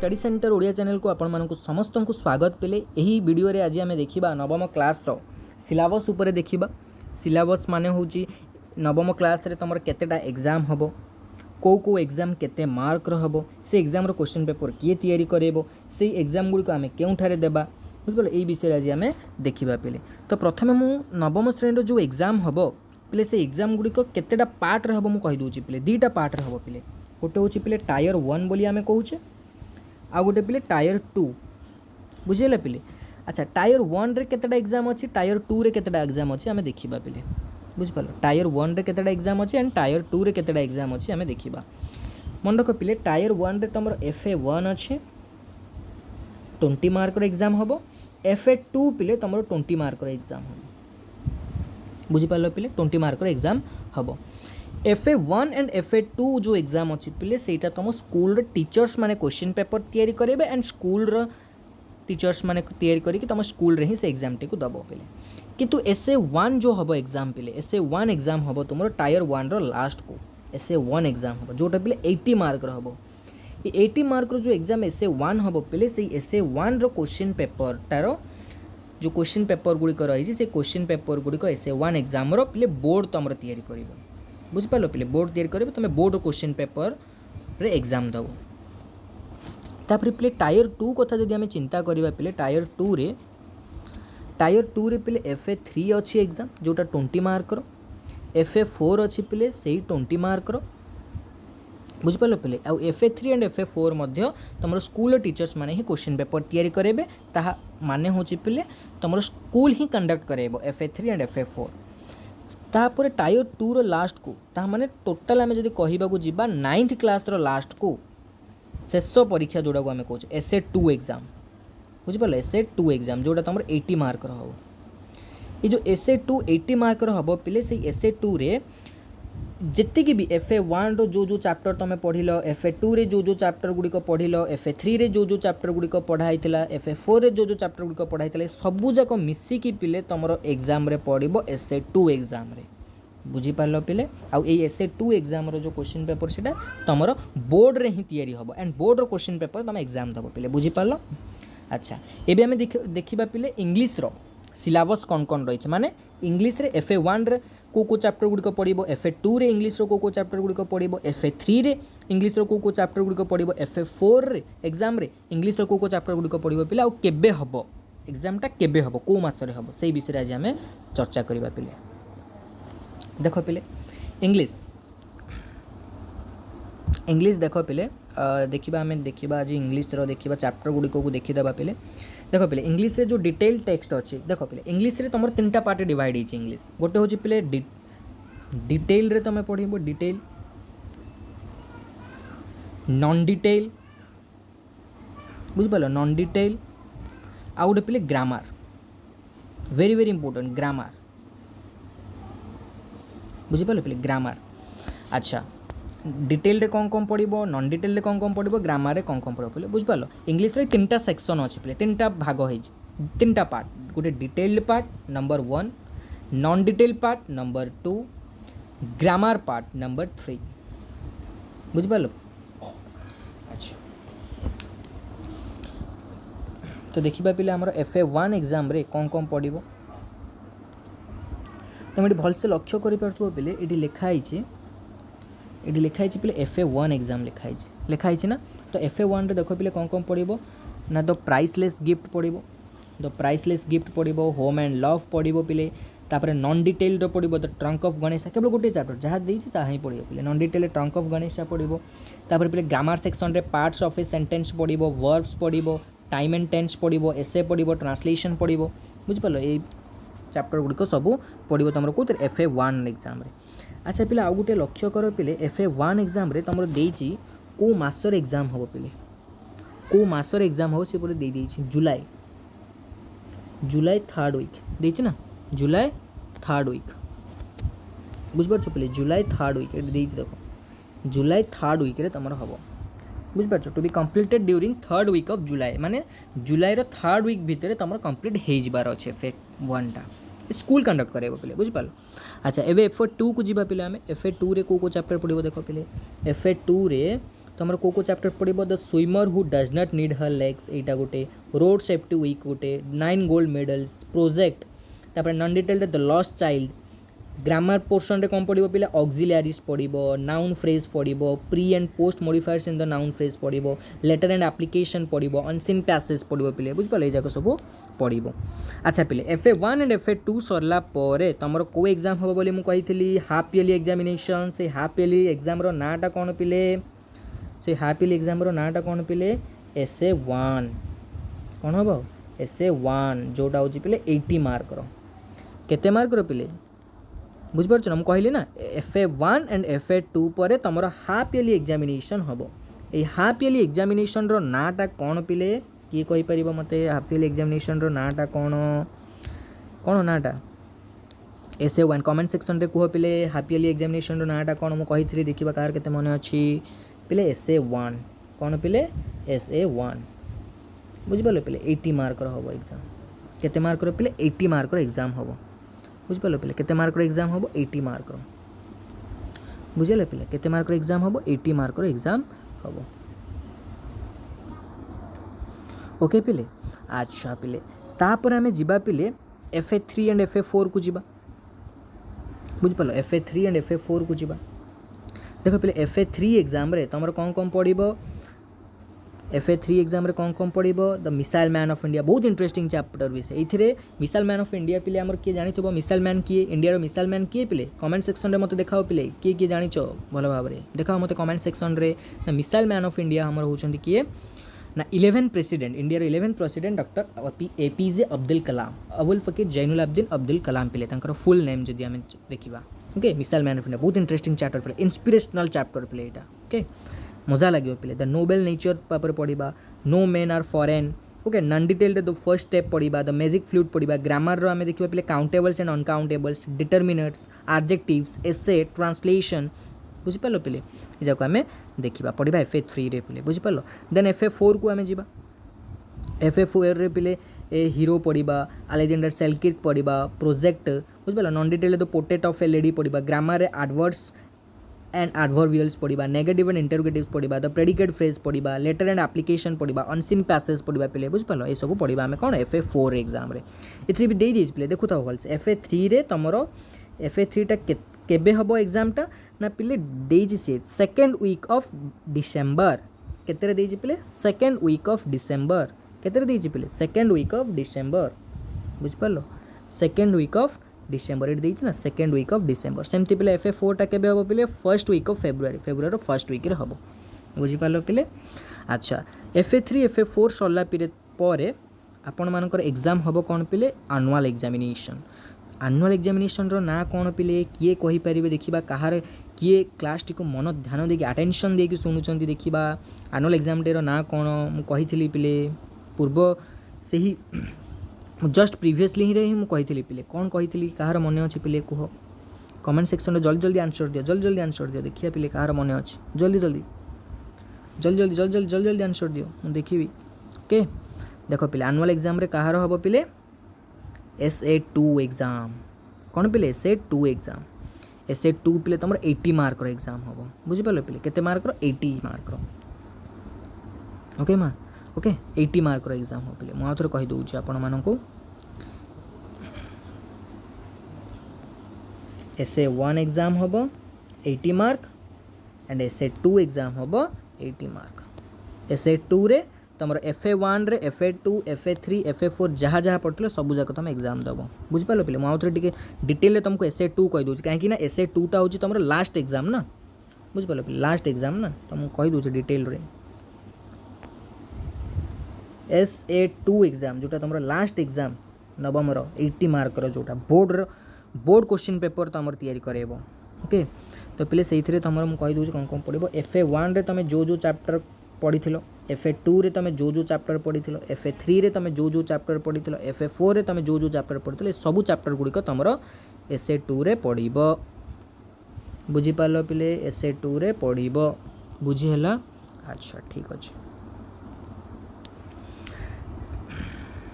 Study centre Odia channel को आपण मानक समस्त को स्वागत पेले। यही वीडियो रे आज आम देखा नवम क्लास रो सिलेबस उपर देखा। सिलेबस माने होची नवम क्लास रे तुम केतेटा एग्जाम हम, कौ एग्जाम केते मार्क हम, से एग्जाम रो क्वेश्चन पेपर किए तैयारी करेबो, से एग्जाम गुड़ी आम केउठारे देबा बुझिपाल। यही विषय आज आम देखा पेले। तो प्रथमे मु नवम श्रेणी जो एग्जाम हम पे से एग्जाम गुड़िक केतेटा पार्ट रे हम मु कहि दूची पे दीटा पार्ट रे हम पे। गोटे हूँ पे टायर 1 बोली आम कहे, आ गोटे पे टायर 2 बुझेगा पे। अच्छा टायर 1 रे केतेटा एग्जाम अच्छी, टायर 2 रे केतेटा एग्जाम अच्छी आम देखा पे बुझिपाल। टायर 1 रे केतेटा एग्जाम अच्छी एंड टायर 2 रे केतेटा एग्जाम अच्छी आम देखा। मन रख पे टायर 1 रे तुम FA1 अच्छे 20 मार्क एग्जाम हम, FA2 पे तुम 20 मार्क एग्जाम हम बुझिपाल पे 20 मार्क एग्जाम हम। FA1 एंड FA2 जो एग्जाम अच्छी पे सेटा तुम स्कूल टीचर्स माने क्वेश्चन पेपर तैयारी करेंगे एंड स्कूल टीचर्स माने तैयारी करके तुम स्कूल रे ही से एग्जाम टी को दब पे। किंतु SA1 जो हम एग्जाम पे SA1 एग्जाम हम तुम टायर 1 रो लास्ट को SA1 एग्जाम हम जोटा पे 80 मार्क हम। ये 80 मार्क रो जो एग्जाम SA1 हम पे से SA1 रो क्वेश्चन पेपर तार जो क्वेश्चन पेपर गुड़िक रही से क्वेश्चन पेपर गुड़िक SA1 एग्जाम रो पे बोर्ड तुम तैयारी कर बुझिपाल पे। बोर्ड तैयारी करेंगे तुम बोर्ड क्वेश्चन पेपर रे एग्जाम दब। तापर पे टायर 2 कथा जदि आम चिंता करवा पे टायर 2 रे पे FA3 अच्छी एग्जाम जोटा 20 मार्क रो, FA4 अच्छी पे से 20 मार्क रो बुझिपाल पे। आउ FA3 एंड FA4 मध्य तुम स्कूल टीचर्स माने ही क्वेश्चन पेपर तैयारी करेंगे, ताहा माने होची पे तुम स्कूल ही कंडक्ट करेबो FA3 एंड FA4। तापर टायर 2 रो लास्ट को ता माने टोटल आम जदि कहबा को जीबा 9th क्लास रो लास्ट को शेष परीक्षा जोड़ा को आम कहे SA2 एग्जाम बुझिपाल। SA2 एग्जाम जोड़ा तुम 80 मार्क हम। ये जो SA2 80 मार्क हम पे से SA2 रे जितकी भी FA1 रो जो चैप्टर तुम पढ़िल, FA2 रे जो चैप्टर गुड़िक पढ़िल, FA3 रे जो चैप्टर गुड़िक पढ़ाई, FA4 रे जो चैप्टर गुड़िक पढ़ाई सबू जाक मिसिकी पिले तुम एग्जाम रे पड़ो SA2 एग्जाम रे बुझिपाल पे। आउ ये SA2 एग्जाम रो जो क्वेश्चन पेपर से तुम बोर्ड रे ही तैयारी हम एंड बोर्ड रो क्वेश्चन पेपर तुम एग्जाम दब पे बुझिपाल। अच्छा एबे आम देखा पे इंग्लिश रो सिलेबस कौन कौन रही माने इंग्लिश रे FA1 रे को चैप्टर गुड़िक पड़ो, FA2 रे इंग्लिश रो को चैप्टर गुड़िक पड़ो, FA3 रे इंग्लिश रो को चैप्टर गुड़िक पड़ो, FA4 रे एग्जाम रे इंग्लिश रो को चैप्टर गुड़िक पड़ो पे। आउ केबे हबो एग्जामटा केबे हबो को मासरे हबो सेही विषय आज आम चर्चा करबा पे। देख पे इंग्लिश देख पे देखा आम देखा आज इंग्लिश रो देखा चैप्टर गुड़िक को देखीदेवा पे। देख पे इंग्लिश रे जो डिटेल टेक्स्ट अच्छी देख पे इंग्लिश रे तुम 3टा पार्ट डिवाइड होती इंग्लिश। गोटे हूँ पे डिटेल रे तुम पढ़ो डिटेल, नॉन डिटेल बुझिपाल नॉन डिटेल, आउ गोटे पे grammar very very important grammar बुझिपाल पे ग्रामर। अच्छा डिटेल रे कौन कौन पड़ो, नॉन डिटेल रे कौन कौन पड़ो, ग्रामर रे कौन कौन पड़ो पे बुझिपाल। इंग्लिश रे 3टा सेक्शन अच्छी पे 3टा भाग हो 3टा पार्ट। गोटे detailed part number 1, non detail part number 2, grammar part number 3 बुझिपाल। अच्छा तो देखा पे आमर FA1 एग्जाम रे कौन कौन पड़ो तुम ये भलसे लक्ष्य कर पे ये लिखाई पे FA1 एग्जाम लिखाई ना। तो FA1 रे देख पे कौन कौन पड़ो ना द प्राइसलेस गिफ्ट पड़ो, द प्राइसलेस गिफ्ट पड़ो, होम एंड लव पड़ो पे। तापर नॉन डिटेल रो पड़ो द ट्रंक ऑफ गणेश, केवल गोटे चैप्टर जहाँ देती ताही पड़ो पे non detail trunk of Ganesh पड़ो। तापर पे ग्रामर सेक्शन रे पार्ट्स ऑफ ए सेंटेंस पड़ो, वर्ब्स पड़ो, टाइम एंड टेंस पड़ो, एसे पड़ो, ट्रांसलेशन पड़ो बुझिपाल। ये चैप्टर गुड़िक सब पड़ो तुम कौन FA1 एग्जाम रे। अच्छा पे आउ गोटे लक्ष्य कर पे FA1 एग्जाम रे तुम देती को मासर एग्जाम हम पे को मासर एग्जाम हम से दे जुलाई 3rd वीक देछि ना, जुलाई 3rd वीक बुझिपार पे जुलाई 3rd वीक देछि देखो जुलाई 3rd वीक रे तुम हम बुझिपार to be completed during 3rd week of July माने जुलाई 3rd वीक भितर तुम कम्प्लीट हो जबार अच्छे FA1 टा स्कूल कंडक्ट करेबो पे बुझिपाल। अच्छा एबे FA2 को जीवा पे आम FA2 रे को चैप्टर पढ़ो देख पे FA2 रे तुम को चैप्टर पढ़ो the swimmer who does not need her legs एटा गोटे रोड सेफ्टी वीक गोटे 9 गोल्ड मेडल्स प्रोजेक्ट तापर non detailed the lost child grammar portion रे कौन पढ़ो पिला ऑक्सिलियरीज पढ़ो नाउन फ्रेज पढ़ो pre and post modifiers in the noun phrase पढ़ो लेटर एंड एप्लिकेशन पढ़ो अनसीन पैसेज पढ़ो पिले बुझिपाल जाक सब पढ़ो। अच्छा पिले FA1 एंड FA2 सरला परे तुम को एग्जाम हम बोली मुझे हाफ ईयरली एग्जामिनेशन से हाफ ईयरली एग्जाम रो नाटा कौन पिले से हाफ ईयरली एग्जाम रो नाटा कौन पिले SA1 कौन हम SA1 जोटा हूँ पिले 80 मार्क रो केते मार्क रो पिले बुझिपार ना मुझे कहली ना FA1 एंड FA2 पर तुम हाफ ईयरली एग्जामिनेशन हम ये हाफ ईयरली एग्जामिनेशन रो नाटा कौन पिले किए कहि परिबो मते हाफ ईयरली एग्जामिनेशन रो नाटा कौन कौन नाटा SA1 कमेंट सेक्शन रे कह पिले हाफ ईयरली एग्जामिनेशन रो नाटा कौन मु कहिथि देखिबा कार केते मन अछि पिले SA1 कौन पिले SA1 बुझिपाल पिले 80 मार्क रो हबो एग्जाम केते मार्क रो पिले 80 मार्क रो एग्जाम हबो बुझिपाल पिले केते मार्क रो एग्जाम हबो 80 मार्क रो बुझिले पिले केते मार्क रो एग्जाम हबो 80 मार्क रो एग्जाम हबो ओके पिले। अच्छा पिले तापर आमे जिबा पिले FA3 एंड FA4 को जिबा बुझिपाल FA3 एंड FA4 को जिबा देखो पिले FA3 एग्जाम रे तमर कौन कौन पड़िबो FA3 एग्जाम रे कौन कौन पड़िबो the missile man of India बहुत इंटरेस्टिंग चैप्टर विषय एथिरे मिसाइल मैन ऑफ इंडिया पिले हमर किए जानिथबो मिसाइल मैन किए इंडिया रो मिसाइल मैन किए पिले कमेंट सेक्शन रे मते देखाओ पिले किए किए जानिचो भलो भाव रे देखाओ मते कमेंट सेक्शन रे the missile man of India हमर होचंदी किए ना 11 प्रेसिडेंट इंडिया रो 11 president doctor APJ Abdul Kalam Abul फकीर जैनुल अब्दीन अब्दुल कलाम पिले तांकर फुल नेम जदि हम देखिबा okay missile man of India बहुत इंटरेस्टिंग चैप्टर पिले इंस्पिरेशनल चैप्टर पिले एटा ओके मजा लगे पिले द नोबेल नेचर पेपर पढ़ा no men are foreign okay non detailed the first step पढ़ा द मैजिक फ्लूइड पढ़ा ग्रामर रो आमे देखिबा पिले countables and uncountables determiners adjectives essay translation बुझिपालो पिले ए जाको आमे देखिबा पढ़ा FA3 रे पिले बुझिपालो देन FA4 को आमे जिबा FA4 रे पिले ए हीरो पढ़ा अलेक्जेंडर सेल्किक पढ़ा प्रोजेक्ट बुझिपालो non detailed the portrait of a lady पढ़ा ग्रामर रे एडवर्ड्स एंड एडवर्बियल्स पढ़ा नेगेटिव एंड इंटरोगेटिव्स पढ़ा द प्रेडिकेट फ्रेज पढ़ा लेटर एंड एप्लिकेशन पढ़ा अनसीन पैसेज पढ़ा पिले बुझिपाल ये सब पढ़ा आम कौन FA4 एग्जाम रे इथि भी दे दीज पिले देखु था भलसे FA3 रे तमरो FA3 टा केबे हबो एग्जाम टा ना पिले देजी से सेकंड वीक ऑफ डिसेंबर केते देजी पिले सेकंड वीक ऑफ डिसेंबर केते देजी पिले सेकंड वीक ऑफ डिसेंबर बुझिपाल सेकंड वीक ऑफ डिसेंबर एट देछि ना सेकंड वीक ऑफ डिसेंबर सेमती पिले FA4 टा केबे हबो पिले first week of February first week रे हबो बुझिपालो पिले। अच्छा FA3 FA4 सरला पिले परे आपण मानकर एग्जाम हबो कोन पिले एनुअल एग्जामिनेशन रो ना कोन पिले किए कहि परिबे देखिबा कहार किए क्लास टी को मन ध्यान देकी अटेंशन देकी सुनुचंती देखिबा एनुअल एग्जाम डे रो ना कोन मु कहिथिली पिले पूर्व से ही जस्ट प्रीवियसली ही मुझे कही पिले कौन कही कहार मन अच्छे पिले कह कमेंट सेक्शन में जल्दी जल्दी आंसर दियो जल्दी जल्दी आंसर दियो देखिए पिले कहार मन अच्छे जल्दी जल्दी जल्दी जल्दी जल्दी जल्दी जल्दी जल्दी आंसर दियो मुझे देखी ओके देख पिले एनुअल एग्जाम रे कहार हम पिले SA2 एग्जाम कौन पिले SA2 एग्जाम SA2 पिले तुम 80 मार्क रो एग्जाम हम बुझिपाल पिले केते मार्क रो 80 मार्क रो ओके माँ ओके 80 मार्क रो एग्जाम हो पिले मुझे थोड़े कही दूँ आपण मानू SA1 एग्जाम हम 80 मार्क एंड SA2 एग्जाम हम 80 मार्क SA2 रे तुम FA1 रे FA2 FA3 FA4 जहाँ जहाँ पढ़ते सब जाक तुम एग्जाम दब बुझिपाल पिले मुझे थे डिटेल तुमको SA2 कही दूँ कहीं SA2 टा हूँ तुम लास्ट एग्जाम ना बुझिपाल पिले लास्ट एग्जाम ना तुमको कही दूँ डिटेल रे SA2 एग्जाम जोटा तुम लास्ट एग्जाम नवम 80 मार्क जोटा बोर्ड क्वेश्चन पेपर तुम तैयारी करेबो ओके तो पिले से तुम कही दूँ कौन कौन पढ़ो FA1 रे तुम जो चैप्टर पढ़ी FA2 रे तुम जो चैप्टर पढ़ी FA3 रे तुम जो चैप्टर पढ़ी FA4 रे तुम जो चैप्टर पढ़ी सब चैप्टर गुड़िक तुम SA2 रे पढ़िबो बुझिपाल पिले SA2 रे पढ़िबो बुझी हला अच्छा ठीक अच्छे।